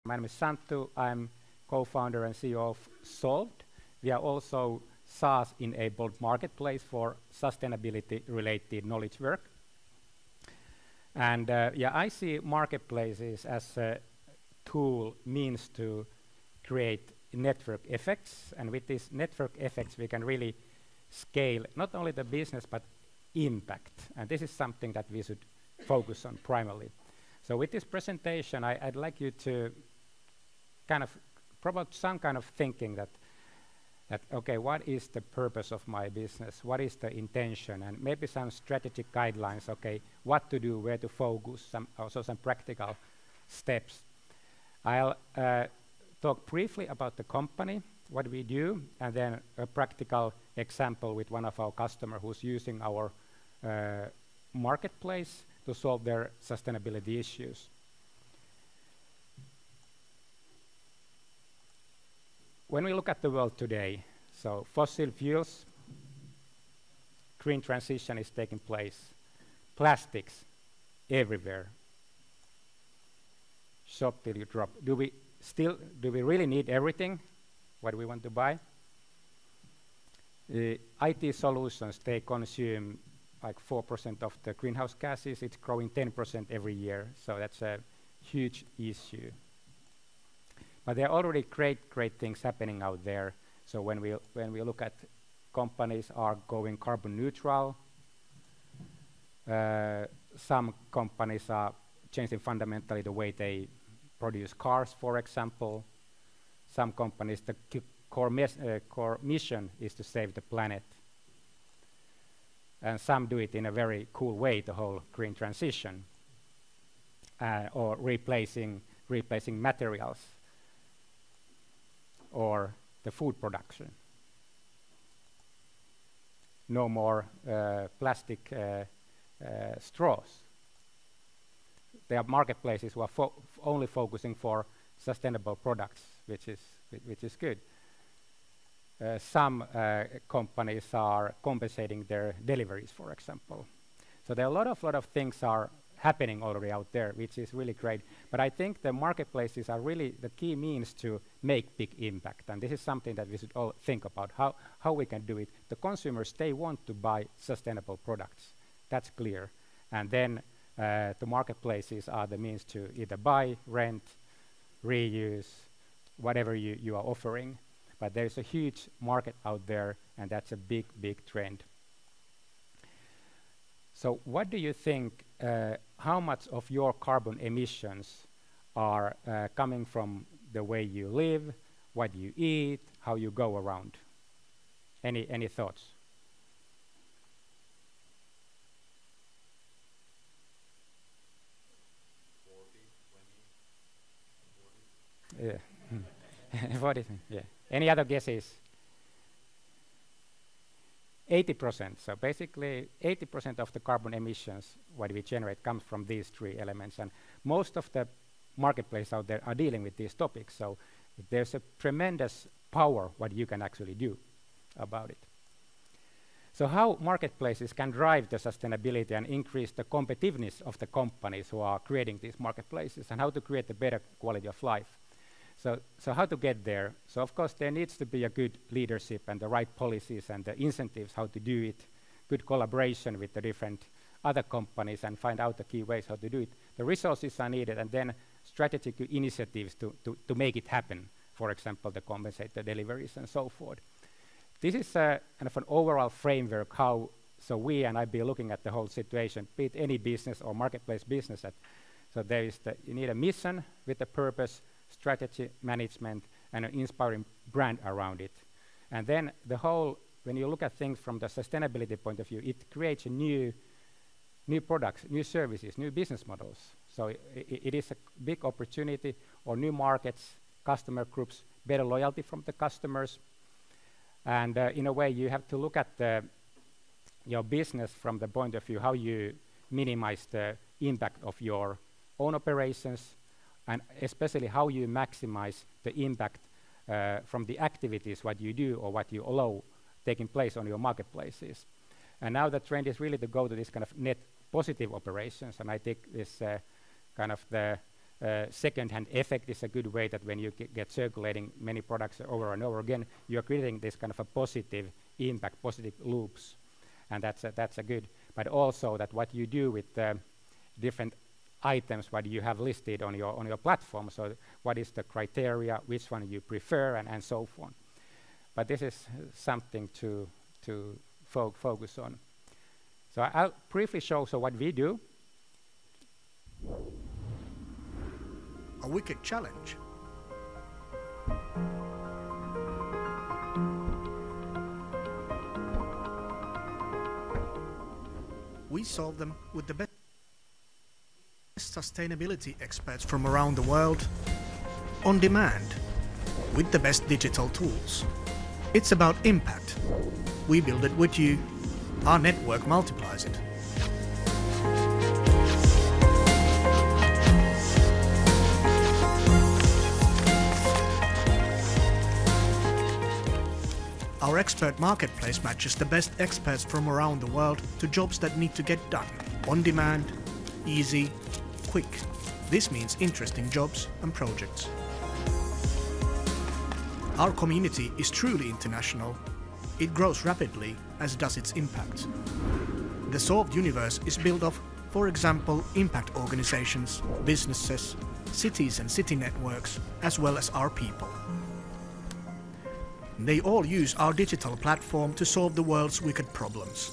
My name is Santtu. I'm co-founder and CEO of Solved. We are also SaaS-enabled marketplace for sustainability-related knowledge work. And I see marketplaces as a tool, means to create network effects. And with these network effects, we can really scale not only the business, but impact. And this is something that we should focus on primarily. So with this presentation, I'd like you to kind of promote some kind of thinking that okay, what is the purpose of my business? What is the intention? And maybe some strategic guidelines, okay, what to do, where to focus, also some practical steps. I'll talk briefly about the company, what we do, and then a practical example with one of our customers who's using our marketplace to solve their sustainability issues. When we look at the world today, so fossil fuels, green transition is taking place, plastics everywhere, shop till you drop. Do we really need everything, what we want to buy? IT solutions, they consume like 4% of the greenhouse gases. It's growing 10% every year, so that's a huge issue. But there are already great things happening out there. So when we look at companies are going carbon neutral, some companies are changing fundamentally the way they produce cars, for example. Some companies, the core mission is to save the planet. And some do it in a very cool way, the whole green transition, or replacing materials, or the food production. No more plastic straws. There are marketplaces who are only focusing for sustainable products, which is good. Some companies are compensating their deliveries, for example. So there are a lot of things are happening already out there, which is really great. But I think the marketplaces are really the key means to make big impact. And this is something that we should all think about, how we can do it. The consumers, they want to buy sustainable products. That's clear. And then the marketplaces are the means to either buy, rent, reuse, whatever you are offering. But there's a huge market out there, and that's a big trend. So what do you think, how much of your carbon emissions are coming from the way you live, what you eat, how you go around? Any thoughts? Yeah. 40, yeah. Any other guesses? 80%. So basically, 80% of the carbon emissions what we generate comes from these three elements. And most of the marketplaces out there are dealing with these topics. So there's a tremendous power what you can actually do about it. So how marketplaces can drive the sustainability and increase the competitiveness of the companies who are creating these marketplaces, and how to create a better quality of life. So how to get there? So of course there needs to be a good leadership and the right policies and the incentives how to do it, good collaboration with the different other companies and find out the key ways how to do it. The resources are needed, and then strategic initiatives to make it happen. For example, to compensate the deliveries and so forth. This is kind of an overall framework how, so we and I be looking at the whole situation, be it any business or marketplace business. So there is you need a mission with a purpose, strategy, management, and an inspiring brand around it. And then the whole, when you look at things from the sustainability point of view, it creates a new products, new services, new business models. So it is a big opportunity, or new markets, customer groups, better loyalty from the customers. And in a way, you have to look at your business from the point of view how you minimize the impact of your own operations, and especially how you maximize the impact from the activities, what you do or what you allow taking place on your marketplaces. And now the trend is really to go to this kind of net positive operations, and I think this kind of the second-hand effect is a good way that when you get circulating many products over and over again, you're creating this kind of a positive impact, positive loops, and that's a good. But also that what you do with the different items what you have listed on your platform. So what is the criteria, which one you prefer, and so forth. But this is something to focus on. So I'll briefly show what we do. A wicked challenge. We solve them with the best sustainability experts from around the world, on demand, with the best digital tools. It's about impact. We build it with you. Our network multiplies it. Our expert marketplace matches the best experts from around the world to jobs that need to get done. On demand, easy, quick. This means interesting jobs and projects. Our community is truly international. It grows rapidly, as does its impact. The solved universe is built of, for example, impact organizations, businesses, cities and city networks, as well as our people. They all use our digital platform to solve the world's wicked problems.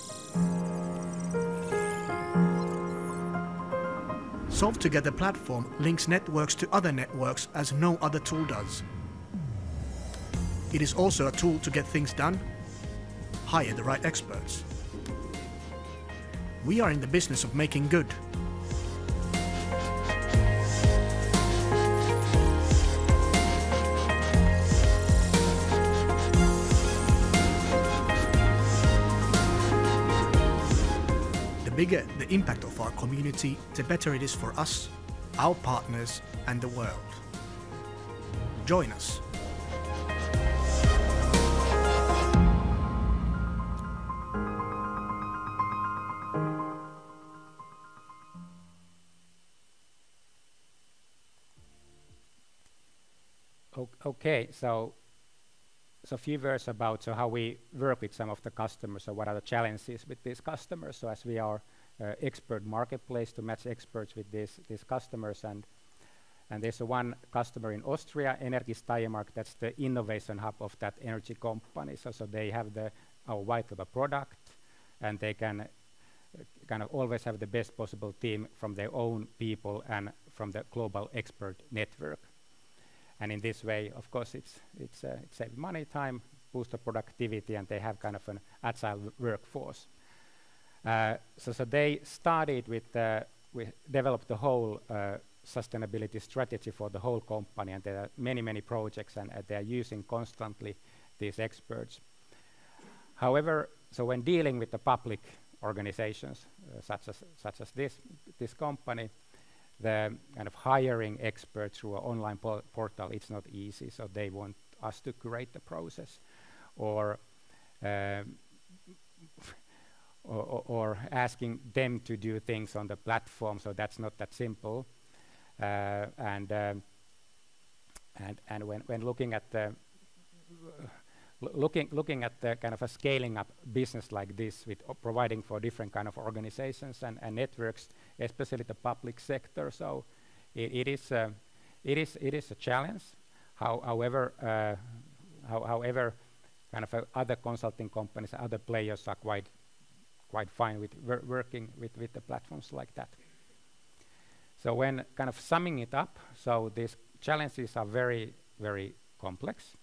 Solve Together platform links networks to other networks as no other tool does. It is also a tool to get things done. Hire the right experts. We are in the business of making good. The bigger the impact of our community, the better it is for us, our partners, and the world. Join us. Okay, so a few words about how we work with some of the customers. So what are the challenges with these customers? So as we are expert marketplace to match experts with these customers, and there's one customer in Austria, Energie-Steiermark. That's the innovation hub of that energy company. So they have our white label product, and they can kind of always have the best possible team from their own people and from the global expert network. And in this way, of course, it saves money, time, boosts the productivity, and they have kind of an agile workforce. So they started we developed the whole sustainability strategy for the whole company, and there are many projects, and they are using constantly these experts. However, so when dealing with the public organizations such as this company, the kind of hiring experts through an online portal, it's not easy. So they want us to create the process, or asking them to do things on the platform. So that's not that simple. And when looking at the looking at the kind of a scaling up business like this, with providing for different kind of organizations and networks, especially the public sector, so it is a challenge. However, kind of other consulting companies, other players are quite fine with working with the platforms like that. So when kind of summing it up, so these challenges are very complex.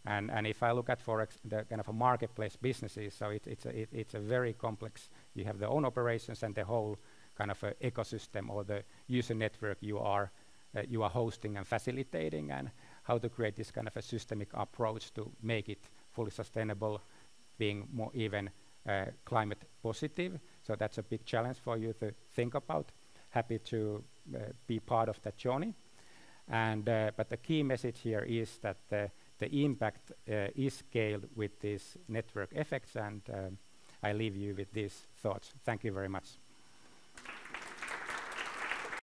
And if I look at the kind of a marketplace businesses, so it's a very complex. You have the own operations and the whole kind of ecosystem or the user network you are hosting and facilitating, and how to create this kind of a systemic approach to make it fully sustainable, being more even climate positive. So that's a big challenge for you to think about. Happy to be part of that journey. And but the key message here is that the impact is scaled with these network effects, and I leave you with these thoughts. Thank you very much.